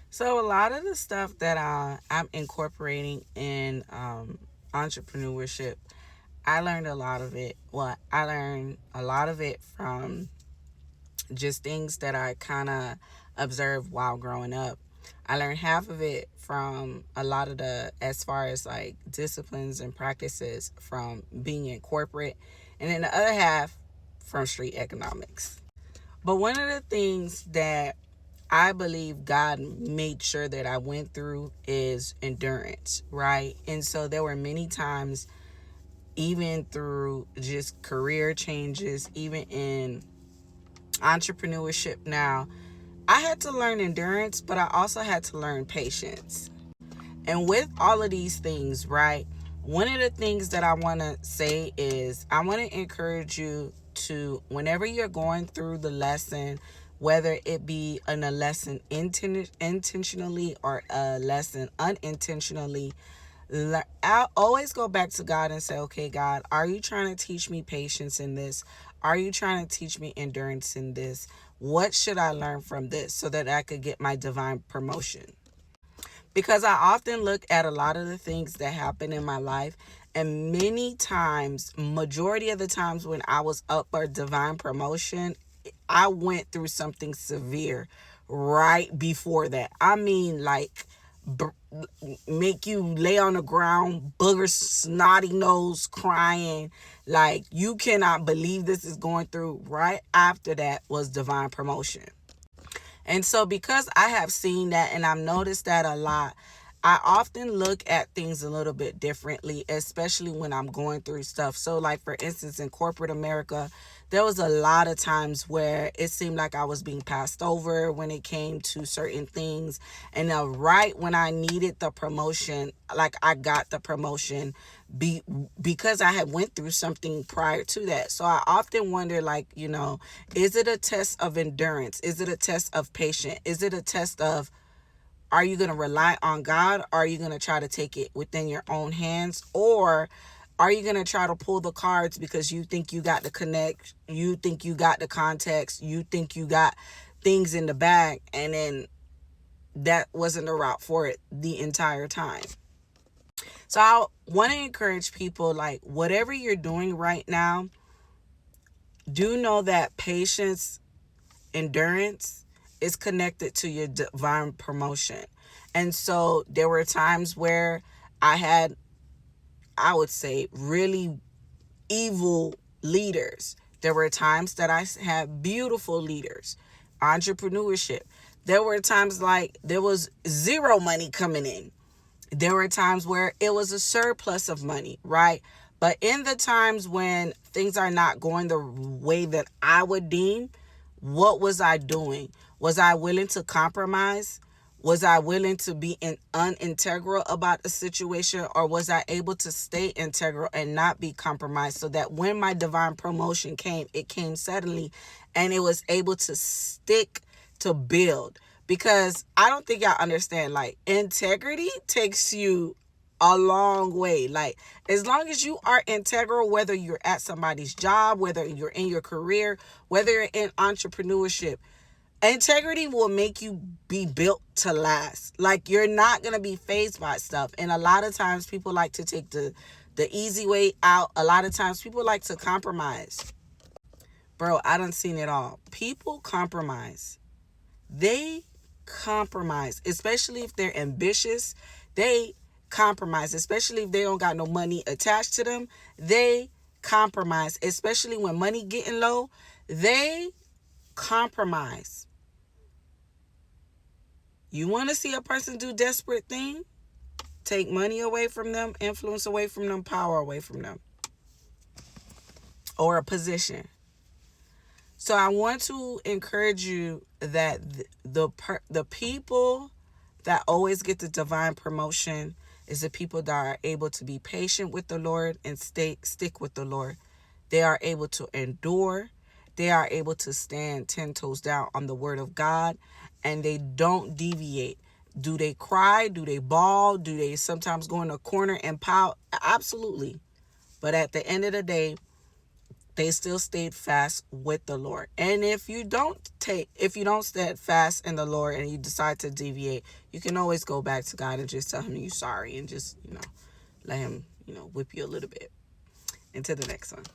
So a lot of the stuff that I'm incorporating in entrepreneurship, I learned a lot of it. Well, I learned a lot of it from just things that I kind of observed while growing up. I learned half of it from a lot of the, as far as like disciplines and practices from being in corporate, and then the other half from street economics. But one of the things that I believe God made sure that I went through is endurance, right? And so there were many times, even through just career changes, even in entrepreneurship now, I had to learn endurance, but I also had to learn patience. And with all of these things, right, one of the things that I want to say is I want to encourage you to, whenever you're going through the lesson, whether it be a lesson intentionally or a lesson unintentionally, I'll always go back to God and say, okay, God, are you trying to teach me patience in this? Are you trying to teach me endurance in this? What should I learn from this so that I could get my divine promotion? Because I often look at a lot of the things that happen in my life, and many times, majority of the times when I was up for divine promotion, I went through something severe right before that. I mean, like, b- make you lay on the ground, booger, snotty nose, crying. Like, you cannot believe this is going through. Right after that was divine promotion. And so, because I have seen that and I've noticed that a lot, I often look at things a little bit differently, especially when I'm going through stuff. So, like, for instance, in corporate America, there was a lot of times where it seemed like I was being passed over when it came to certain things. And right when I needed the promotion, like, I got the promotion be because I had went through something prior to that. So I often wonder, like, is it a test of endurance? Is it a test of patience? Is it a test of, are you going to rely on God? Or are you going to try to take it within your own hands? Or are you going to try to pull the cards because you think you got the connect, you think you got the context, you think you got things in the bag, and then that wasn't the route for it the entire time? So I want to encourage people, like, whatever you're doing right now, do know that patience, endurance is connected to your divine promotion. And so there were times where I had, I would say, really evil leaders. There were times that I had beautiful leaders. Entrepreneurship. There were times like there was zero money coming in. There were times where it was a surplus of money, right? But in the times when things are not going the way that I would deem, what was I doing? Was I willing to compromise? Was I willing to be unintegral about the situation, or was I able to stay integral and not be compromised so that when my divine promotion came, it came suddenly and it was able to stick, to build? Because I don't think y'all understand, like, integrity takes you a long way. Like, as long as you are integral, whether you're at somebody's job, whether you're in your career, whether you're in entrepreneurship, integrity will make you be built to last. Like, you're not going to be fazed by stuff. And a lot of times people like to take the easy way out. A lot of times people like to compromise. Bro, I done seen it all. People compromise. They compromise, especially if they're ambitious. They compromise, especially if they don't got no money attached to them. They compromise, especially when money getting low. They compromise. You want to see a person do desperate thing? Take money away from them, influence away from them, power away from them, or a position. So I want to encourage you that the people that always get the divine promotion is the people that are able to be patient with the Lord and stick with the Lord. They are able to endure. They are able to stand 10 toes down on the word of God, and they don't deviate. Do they cry? Do they bawl? Do they sometimes go in a corner and pout? Absolutely. But at the end of the day, they still stayed fast with the Lord. And if you don't stand fast in the Lord and you decide to deviate, you can always go back to God and just tell him you're sorry and just, let him, whip you a little bit. Into the next one.